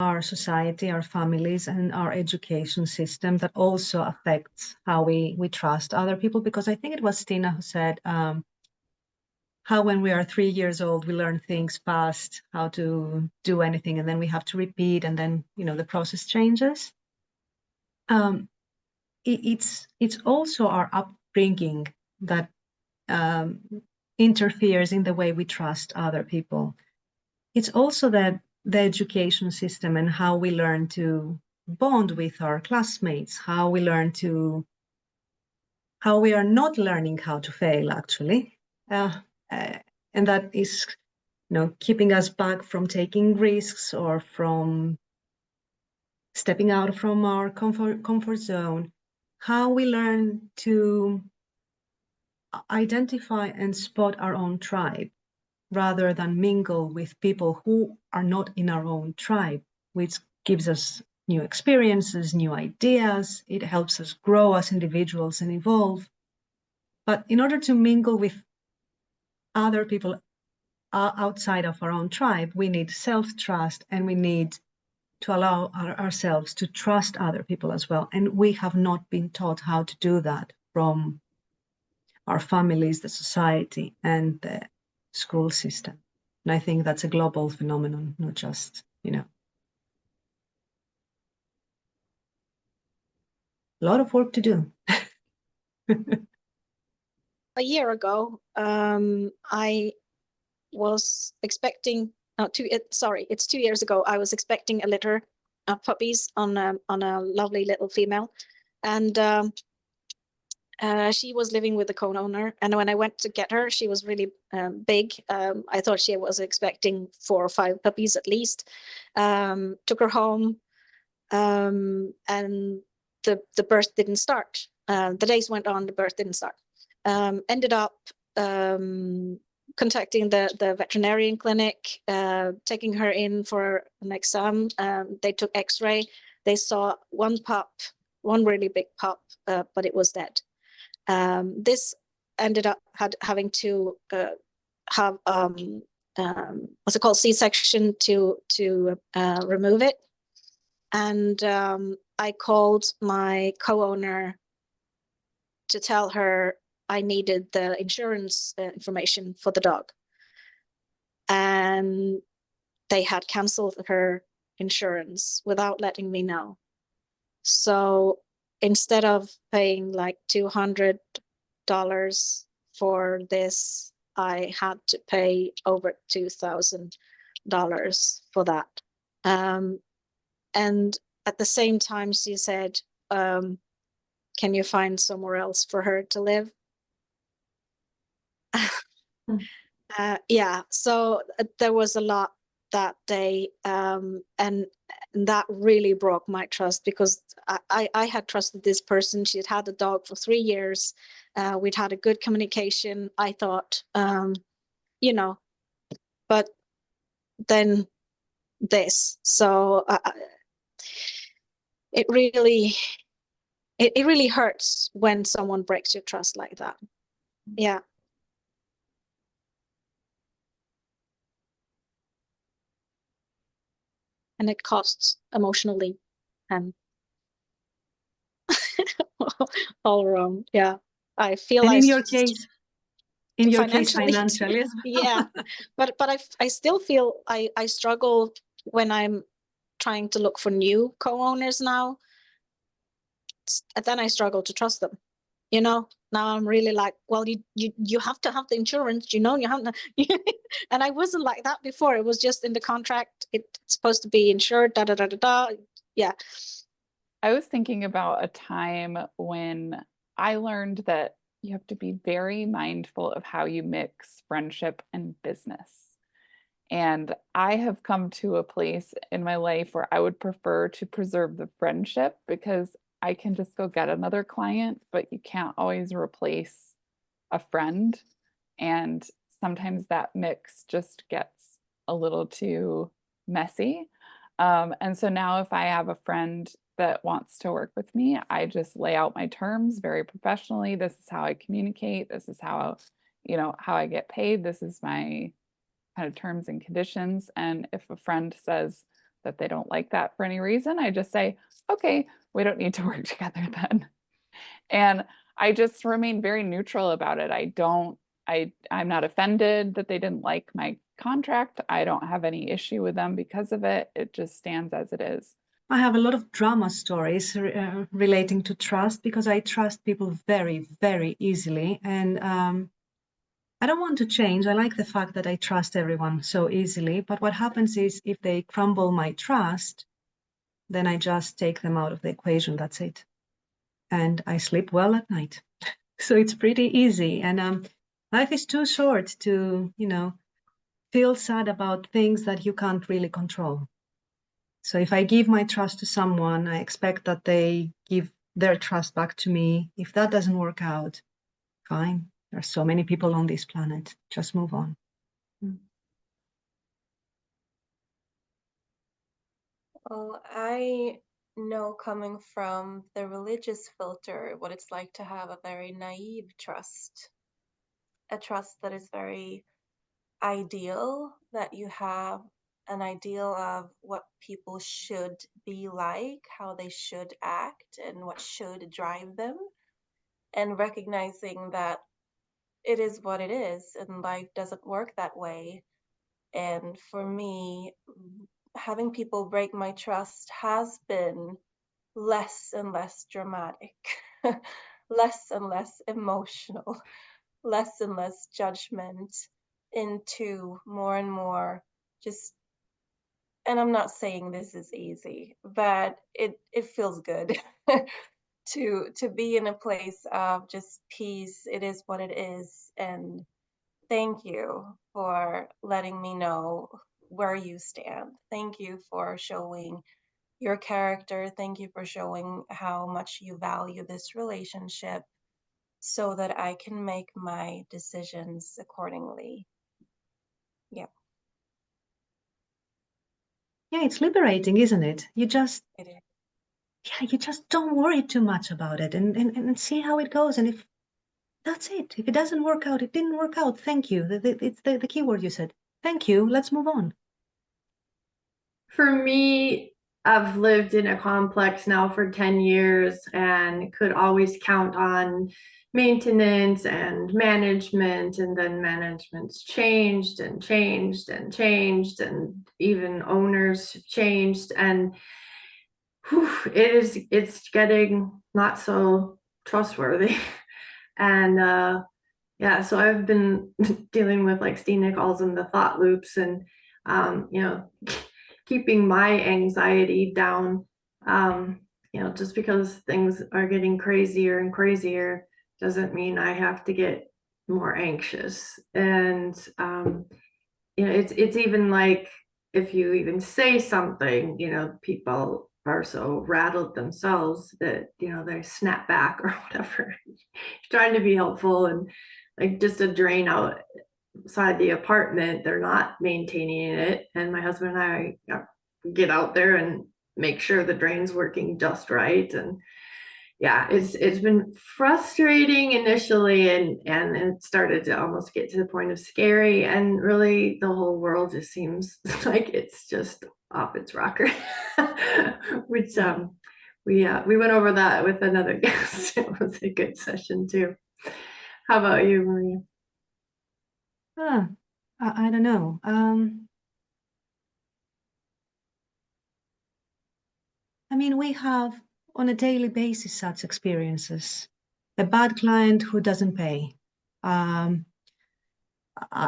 our society, our families, and our education system that also affects how we trust other people. Because I think it was Tina who said how when we are 3 years old, we learn things fast, how to do anything, and then we have to repeat, and then, the process changes. It's also our upbringing that interferes in the way we trust other people. It's also that the education system and how we learn to bond with our classmates, how we are not learning how to fail, actually. And that is, keeping us back from taking risks or from stepping out from our comfort zone. How we learn to identify and spot our own tribe rather than mingle with people who are not in our own tribe, which gives us new experiences, new ideas. It helps us grow as individuals and evolve. But in order to mingle with other people outside of our own tribe, we need self-trust, and we need to allow ourselves to trust other people as well. And we have not been taught how to do that from our families, the society, and the school system. And I think that's a global phenomenon, not just, a lot of work to do. A year ago, I was expecting, it's 2 years ago, I was expecting a litter of puppies on a lovely little female. And she was living with the co-owner. And when I went to get her, she was really big. I thought she was expecting 4 or 5 puppies at least. Took her home, and the birth didn't start. The days went on, the birth didn't start. Ended up contacting the veterinarian clinic, taking her in for an exam. They took x-ray. They saw one really big pup, but it was dead. This ended up having to have what's it called, C-section to remove it. And I called my co-owner to tell her I needed the insurance information for the dog. And they had canceled her insurance without letting me know. So instead of paying like $200 for this, I had to pay over $2,000 for that. And at the same time, she said, can you find somewhere else for her to live? Yeah, so there was a lot that day, and that really broke my trust, because I had trusted this person. She had had a dog for 3 years. We'd had a good communication, I thought, but then this. So it really hurts when someone breaks your trust like that. Yeah. And it costs emotionally and all around. Yeah, I feel. And in your case, financially, as well. Yeah, but I still feel I struggle when I'm trying to look for new co-owners now. And then I struggle to trust them. Now I'm really like, well, you have to have the insurance, you have to. And I wasn't like that before. It was just in the contract. It's supposed to be insured, da da da da da. Yeah. I was thinking about a time when I learned that you have to be very mindful of how you mix friendship and business. And I have come to a place in my life where I would prefer to preserve the friendship, because I can just go get another client, but you can't always replace a friend. And sometimes that mix just gets a little too messy. And so now if I have a friend that wants to work with me, I just lay out my terms very professionally. This is how I communicate. This is how I get paid. This is my kind of terms and conditions. And if a friend says, that they don't like that for any reason, I just say, okay, we don't need to work together then. And I just remain very neutral about it. I'm not offended that they didn't like my contract. I don't have any issue with them because of it. It just stands as it is. I have a lot of drama stories relating to trust, because I trust people very, very easily. And I don't want to change. I like the fact that I trust everyone so easily. But what happens is, if they crumble my trust, then I just take them out of the equation. That's it. And I sleep well at night. So it's pretty easy. And life is too short to, feel sad about things that you can't really control. So if I give my trust to someone, I expect that they give their trust back to me. If that doesn't work out, fine. There are so many people on this planet. Just move on. Well, I know, coming from the religious filter, what it's like to have a very naive trust, a trust that is very ideal, that you have an ideal of what people should be like, how they should act, and what should drive them, and recognizing that it is what it is and life doesn't work that way. And for me, having people break my trust has been less and less dramatic, less and less emotional, less and less judgment, into more and more just, and I'm not saying this is easy, but it feels good to be in a place of just peace. It is what it is. And thank you for letting me know where you stand. Thank you for showing your character. Thank you for showing how much you value this relationship, so that I can make my decisions accordingly. Yeah. Yeah, it's liberating, isn't it? It is. You just don't worry too much about it, and see how it goes. And if that's it, if it doesn't work out, it didn't work out. Thank you. It's the key word you said. Thank you. Let's move on. For me, I've lived in a complex now for 10 years and could always count on maintenance and management, and then management's changed and changed and changed, and even owners changed, and it's getting not so trustworthy. And yeah, so I've been dealing with, like Steve Nichols, and the thought loops, and keeping my anxiety down. Just because things are getting crazier and crazier doesn't mean I have to get more anxious. And it's even like, if you even say something, people are so rattled themselves that they snap back or whatever, trying to be helpful, and like just a drain outside the apartment, they're not maintaining it, and my husband and I get out there and make sure the drain's working just right. And yeah, it's been frustrating initially, and it started to almost get to the point of scary, and really the whole world just seems like it's just off its rocker. Which we went over that with another guest. It was a good session too. How about you, Maria? I don't know. I mean, we have on a daily basis such experiences. A bad client who doesn't pay. I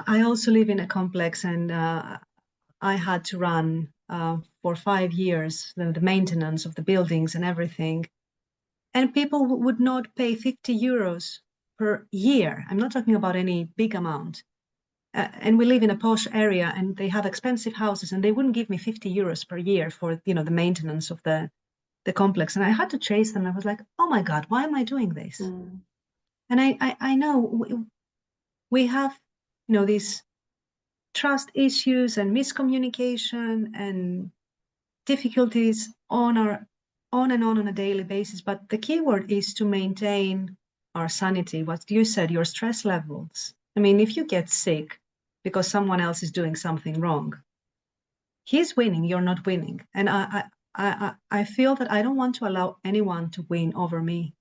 also live in a complex, and I had to run for 5 years the maintenance of the buildings and everything. And people would not pay 50 euros per year. I'm not talking about any big amount. And we live in a posh area, and they have expensive houses, and they wouldn't give me 50 euros per year for the maintenance of the complex. And I had to chase them. I was like, oh my God, why am I doing this? And I know we have these trust issues and miscommunication and difficulties on and on a daily basis. But the key word is to maintain our sanity. What you said, your stress levels. I mean, if you get sick because someone else is doing something wrong, he's winning, you're not winning. And I feel that I don't want to allow anyone to win over me.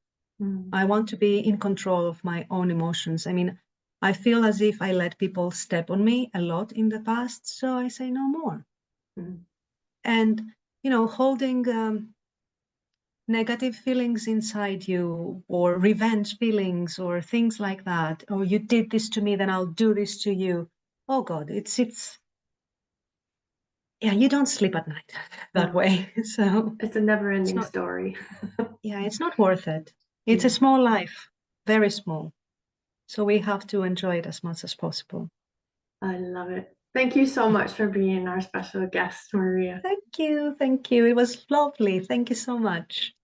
I want to be in control of my own emotions. I mean, I feel as if I let people step on me a lot in the past, so I say no more. And, you know, holding negative feelings inside you, or revenge feelings, or things like that, or you did this to me, then I'll do this to you. Oh God, it's yeah, you don't sleep at night that No. way. So It's a never-ending not- story. yeah, it's not worth it. It's a small life, very small. So we have to enjoy it as much as possible. I love it. Thank you so much for being our special guest, Maria. Thank you. Thank you. It was lovely. Thank you so much.